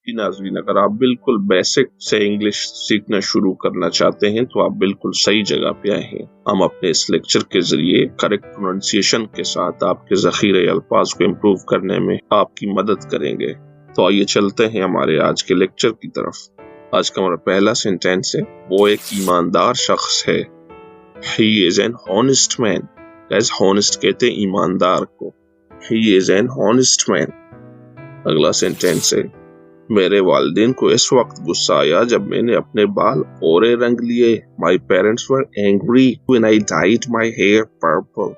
कि नाज़रीन, अगर आप बिल्कुल बेसिक से इंग्लिश सीखना शुरू करना चाहते हैं तो आप बिल्कुल सही जगह पे आए हैं। हम अपने इस लेक्चर के जरिए करेक्ट प्रोनाउंसिएशन के साथ आपके ज़ख़ीरे अल्फाज को इम्प्रूव करने में आपकी मदद करेंगे। तो आइए चलते हैं हमारे आज के लेक्चर की तरफ। आज का हमारा पहला सेंटेंस है, वो एक ईमानदार शख्स है। He is an honest man। Guys, honest कहते हैं ईमानदार को। He is an honest man। अगला सेंटेंस है, मेरे वालिदैन को इस वक्त गुस्सा आया जब मैंने अपने बाल ओरे रंग लिए। My parents were angry when I dyed my hair purple।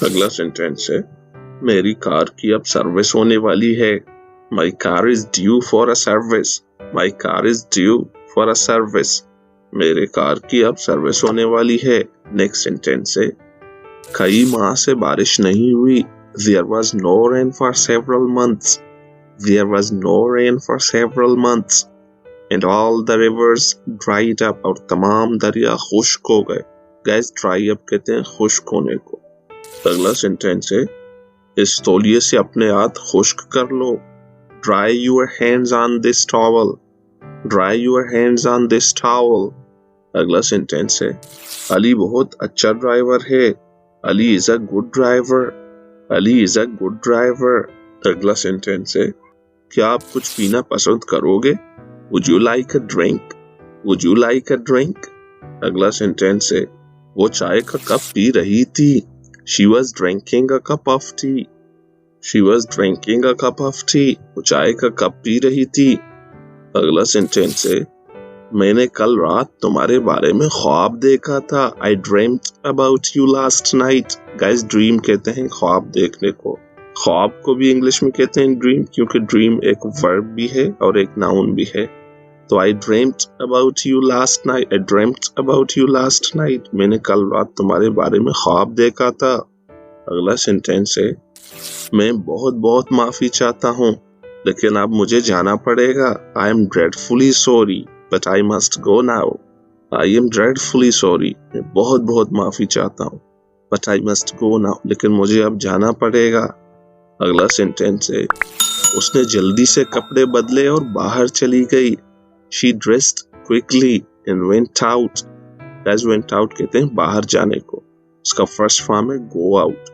अगला सेंटेंस है, मेरी कार की अब सर्विस होने वाली है। My car is due for a service। My car is due for a service। मेरे कार की अब सर्विस होने वाली है। नेक्स्ट सेंटेंस है, कई माह से बारिश नहीं हुई। There was no rain for several months। There was no rain for several months and all the rivers dried up। और तमाम दरिया खुश्क हो गए। Guys, dry up कहते हैं खुश्क होने को। अगला सेंटेंस है, इस तौलिए से अपने हाथ खुश्क कर लो। Dry your hands on this towel। Dry your hands on this towel। अगला सेंटेंस है, अली बहुत अच्छा ड्राइवर है। Ali is a good driver. Ali is a good driver. अगला सेंटेंस है, क्या आप कुछ पीना पसंद करोगे? Would you like a drink? Would you like a drink? अगला सेंटेंस है, वो चाय का कप पी रही थी। She was drinking a cup of tea। She was drinking a cup of tea। वो चाय का कप पी रही थी। अगला सेंटेंस है, मैंने कल रात तुम्हारे बारे में ख्वाब देखा था। I dreamt about you last night। Guys, dream कहते हैं ख्वाब देखने को। ख्वाब को भी इंग्लिश में कहते हैं ड्रीम, क्योंकि ड्रीम एक वर्ब भी है और एक नाउन भी है। तो I dreamt about you last night। I dreamt about you last night। मैंने कल रात तुम्हारे बारे में ख्वाब देखा था। अगला सेंटेंस है, मैं बहुत बहुत माफी चाहता हूँ लेकिन अब मुझे जाना पड़ेगा। I am dreadfully sorry but I must go now। I am dreadfully sorry। मैं बहुत बहुत माफी चाहता हूँ but I must go now। लेकिन मुझे अब जाना पड़ेगा। अगला सेंटेंस है, उसने जल्दी से कपड़े बदले और बाहर चली गई। She dressed quickly and went out। Guys, went out कहते हैं बाहर जाने को। इसका फर्स्ट फॉर्म है go out।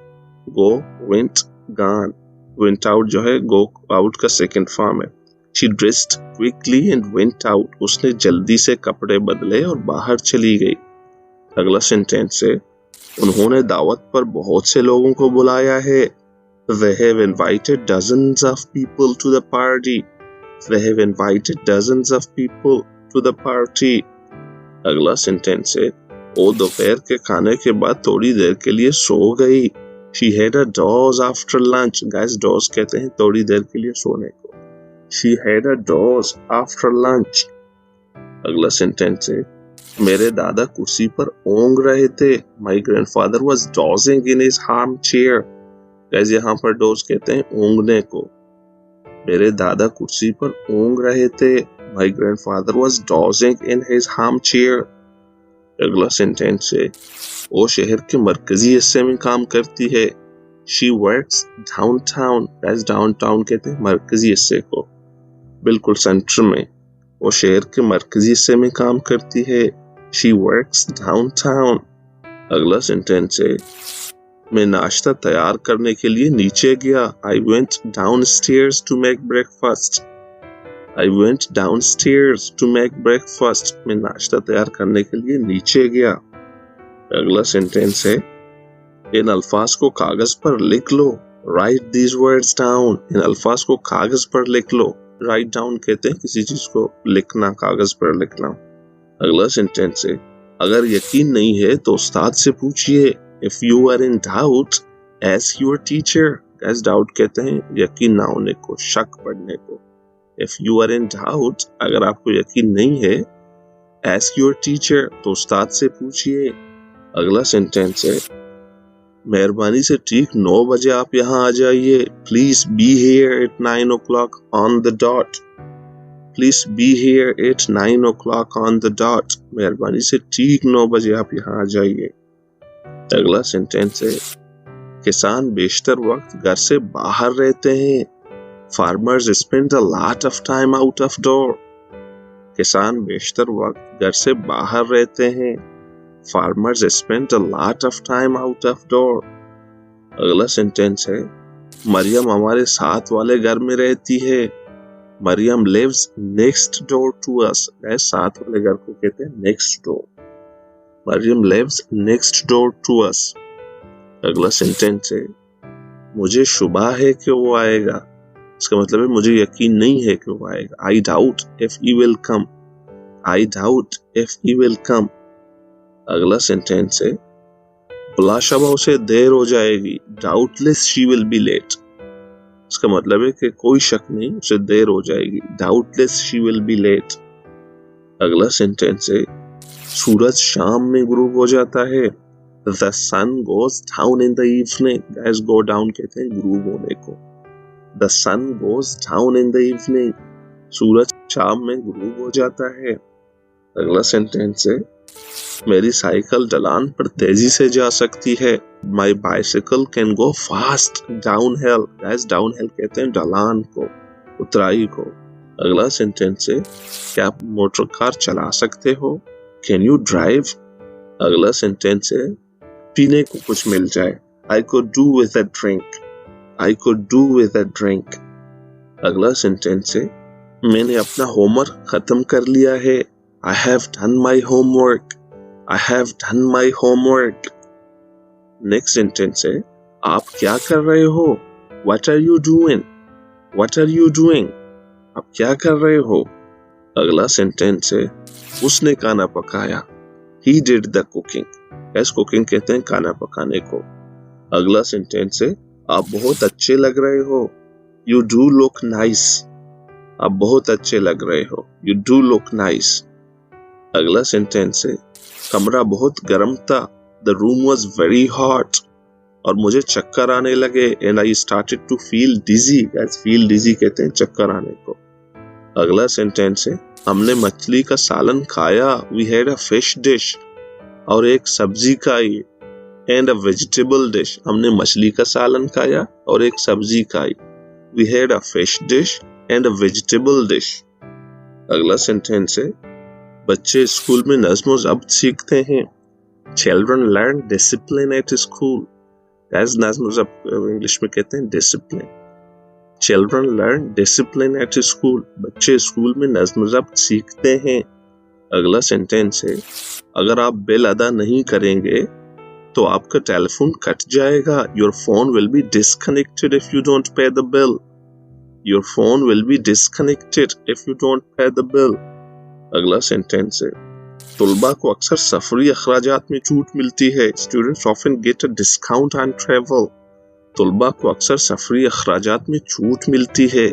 Go, went, gone। Went out जो है go out का सेकंड फॉर्म है। She dressed quickly and went out। उसने जल्दी से कपड़े बदले और बाहर चली गई। अगला सेंटेंस है, उन्होंने दावत पर बहुत से लोगों को बुलाया है। They have invited dozens of people to the party। They have invited dozens of people to the party। अगला सेंटेंस है, वो दोपहर के खाने के बाद थोड़ी देर के लिए सो गई। She had a doze after lunch। Guys, doze कहते हैं थोड़ी देर के लिए सोने को। She had a doze after lunch। अगला सेंटेंस है, मेरे दादा कुर्सी पर ओंग रहे थे। My grandfather was dozing in his armchair। Guys, यहाँ पर डोज कहते हैं ओंगने को। मेरे दादा कुर्सी पर ओंग रहे थे। My grandfather was dozing in his armchair। अगला सेंटेंस है, वो शहर के मरकजी हिस्से में काम करती है। She works downtown। Guys, downtown कहते हैं मरकजी हिस्से को, बिल्कुल सेंटर में। वो शहर के मरकजी हिस्से में काम करती है। She works downtown। अगला सेंटेंस है, मैं नाश्ता तैयार करने के लिए नीचे गया। I went downstairs to make breakfast। I went downstairs to make breakfast। मैं नाश्ता तैयार करने के लिए नीचे गया। अगला सेंटेंस है, इन अल्फाज को कागज पर लिख लो। Write these words down। इन अल्फाज को कागज पर लिख लो। Write down कहते हैं किसी चीज को लिखना, कागज पर लिखना। अगला सेंटेंस है, अगर यकीन नहीं है तो उस्ताद से पूछिए। If you are in doubt, ask your teacher। Guys, doubt कहते हैं यकीन ना होने को, शक पड़ने को। If you are in doubt, अगर आपको यकीन नहीं है, ask your teacher, तो उस्ताद से पूछिए। अगला सेंटेंस है, मेहरबानी से ठीक 9 बजे आप यहाँ आ जाइए। Please be here at 9 o'clock on the dot। Please be here at 9 o'clock on the dot। मेहरबानी से ठीक 9 बजे आप यहाँ आ जाइए। अगला सेंटेंस है, किसान बेशतर वक्त घर से बाहर रहते हैं। Farmers spend a lot of time out of door. किसान बेशतर वक्त घर से बाहर रहते हैं. Farmers spend a lot of time out of door. अगला सेंटेंस है मरियम हमारे साथ वाले घर में रहती है. Maryam lives next door to us. साथ वाले घर को कहते हैं next door. Mariam lives next door to us. अगला सेंटेंस है मुझे शुबा है कि वो आएगा. इसका मतलब है मुझे यकीन नहीं है कि वो आएगा. I doubt if he will come. I doubt if he will come. अगला सेंटेंस है बुलाशबा उसे देर हो जाएगी. Doubtless she will be late. इसका मतलब है कि कोई शक नहीं उसे देर हो जाएगी. Doubtless she will be late. अगला सेंटेंस है सूरज शाम में गुरूब हो जाता है. The sun goes down in the evening. Guys, go down कहते हैं गुरूब होने को. The sun goes down in the evening. सूरज शाम में गुरूब हो जाता है. अगला सेंटेंस है मेरी साइकिल ढलान पर तेजी से जा सकती है. My bicycle can go fast downhill. Guys, downhill कहते हैं ढलान को, उतराई को. अगला सेंटेंस है क्या आप मोटर कार चला सकते हो? Can you drive? अगला सेंटेंस है पीने को कुछ मिल जाए. I could do with a drink. I could do with a drink. अगला सेंटेंस है मैंने अपना होमवर्क खत्म कर लिया है. I have done my homework. I have done my homework. Next sentence है आप क्या कर रहे हो? What are you doing? What are you doing? आप क्या कर रहे हो? अगला सेंटेंस है उसने खाना पकाया. He did the cooking. ऐस कुकिंग कहते हैं खाना पकाने को. अगला सेंटेंस है आप बहुत अच्छे लग रहे हो. You do look nice. आप बहुत अच्छे लग रहे हो. You do look nice. अगला सेंटेंस है कमरा बहुत गर्म था. The room was very hot. और मुझे चक्कर आने लगे. And I started to feel dizzy. Guys, feel dizzy कहते हैं चक्कर आने को. अगला सेंटेंस है हमने मछली का सालन खाया. We had a fish dish. और एक सब्जी खाई. And a vegetable dish. हमने मछली का सालन खाया और एक सब्जी खाई. We had a fish dish and a vegetable dish. अगला सेंटेंस है बच्चे स्कूल में नज़्म ज़ब्त सीखते हैं. Children learn discipline at school. Guys, नज़्म ज़ब्त इंग्लिश में कहते हैं discipline. Children learn discipline at school. बच्चे स्कूल में नज़्म ज़ब्त सीखते हैं. अगला सेंटेंस है अगर आप बिल अदा नहीं करेंगे तो आपका टेलीफोन कट जाएगा. Your phone will be disconnected if you don't pay the bill. Your phone will be disconnected if you don't pay the bill. अगला सेंटेंस है तुलबा को अक्सर सफरी अखराजात में छूट मिलती है. Students often get a discount on travel. तुलबा को अक्सर सफरी अखराजात में छूट मिलती है.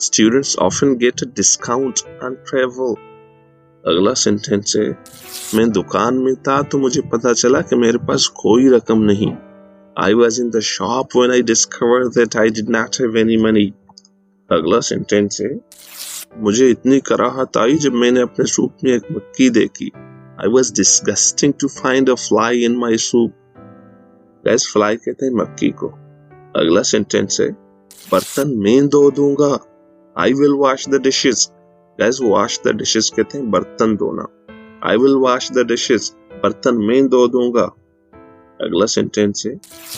Students often get a discount on travel. अगला सेंटेंस है मैं दुकान में था तो मुझे पता चला कि मेरे पास कोई रकम नहीं. I was in the shop when I discovered that I did not have any money. अगला सेंटेंस है मुझे इतनी कराहत आई जब मैंने अपने सूप में एक मक्खी देखी. I was disgusting to find a fly in my soup. Guys, fly कहते हैं मक्खी को. अगला सेंटेंस है बर्तन मैं धो दूंगा. I will wash the dishes. Guys, wash the dishes कहते हैं बर्तन धोना. I will wash the dishes. बर्तन मैं धो दूंगा. अगला सेंटेंस है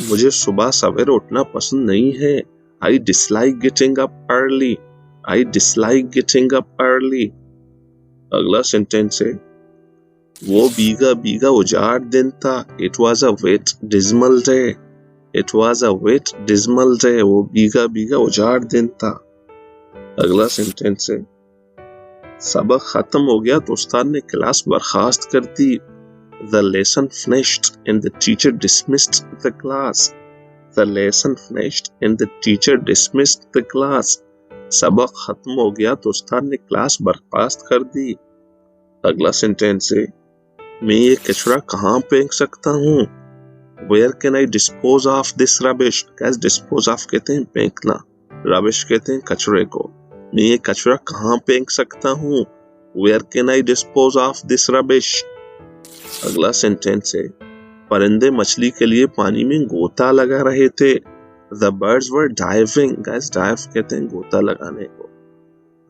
मुझे सुबह सवेरे उठना पसंद नहीं है. I dislike getting up early. I dislike getting up early. अगला सेंटेंस है वो भीगा भीगा उजाड़ दिन था. It was a wet dismal day. It was a wet dismal day. वो भीगा भीगा उजाड़ दिन था. अगला सेंटेंस है सबक खत्म हो गया तो उस्ताद ने क्लास बर्खास्त कर दी. The lesson finished and the teacher dismissed the class. The lesson finished and the teacher dismissed the class. सबक खत्म हो गया तो उस्ताद ने क्लास बर्खास्त कर दी. अगला सेंटेंस है मैं ये कचरा कहाँ फेंक सकता हूँ. Where can I dispose of this rubbish? Guys, dispose of कहते हैं फेंकना. Rubbish कहते हैं कचरे को. मैं ये कचरा कहाँ फेंक सकता हूँ. Where can I dispose of this rubbish? अगला सेंटेंस है परिंदे मछली के लिए पानी में गोता लगा रहे थे. The birds were diving. Guys, dive कहते हैं गोता लगाने को.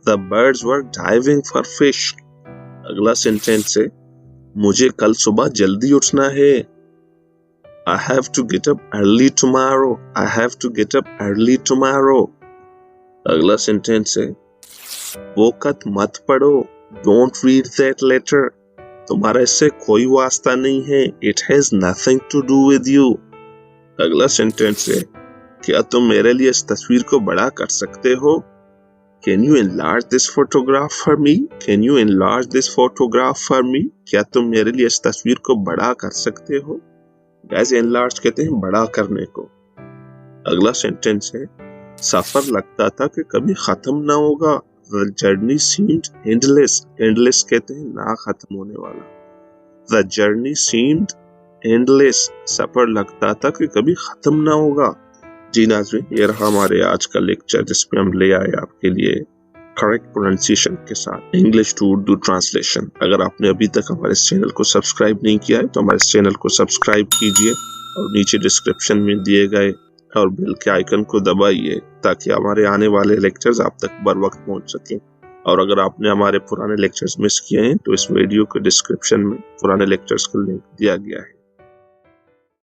The birds were diving for fish. अगला सेंटेंस है मुझे कल सुबह जल्दी उठना है. I have to get up early tomorrow. I have to get up early tomorrow. अगला सेंटेंस है वो खत मत पढ़ो. Don't read that letter. तुम्हारा इससे कोई वास्ता नहीं है. It has nothing to do with you. अगला सेंटेंस है क्या तुम मेरे लिए इस तस्वीर को बड़ा कर सकते हो? Can you enlarge this photograph for me? Can you enlarge this photograph for me? क्या तुम मेरे लिए इस तस्वीर को बड़ा कर सकते हो? Guys, enlarge कहते हैं बड़ा करने को. अगला सेंटेंस है सफर लगता था कि कभी खत्म ना होगा. The journey seemed endless. Endless कहते हैं ना खत्म होने वाला. The journey seemed endless. सफर लगता था कि कभी खत्म ना होगा. जी नाज़रीन, ये रहा हमारे आज का लेक्चर जिसमें हम ले आए आपके लिए करेक्ट प्रोनाउंसिएशन के साथ इंग्लिश टू उर्दू ट्रांसलेशन. अगर आपने अभी तक हमारे इस चैनल को सब्सक्राइब नहीं किया है तो हमारे इस चैनल को सब्सक्राइब कीजिए और नीचे डिस्क्रिप्शन में दिए गए और बेल के आइकन को दबाइए ताकि हमारे आने वाले लेक्चर्स आप तक बर वक्त पहुंच सकें. और अगर आपने हमारे पुराने लेक्चर्स मिस किए हैं तो इस वीडियो के डिस्क्रिप्शन में पुराने लेक्चर्स का लिंक दिया गया है.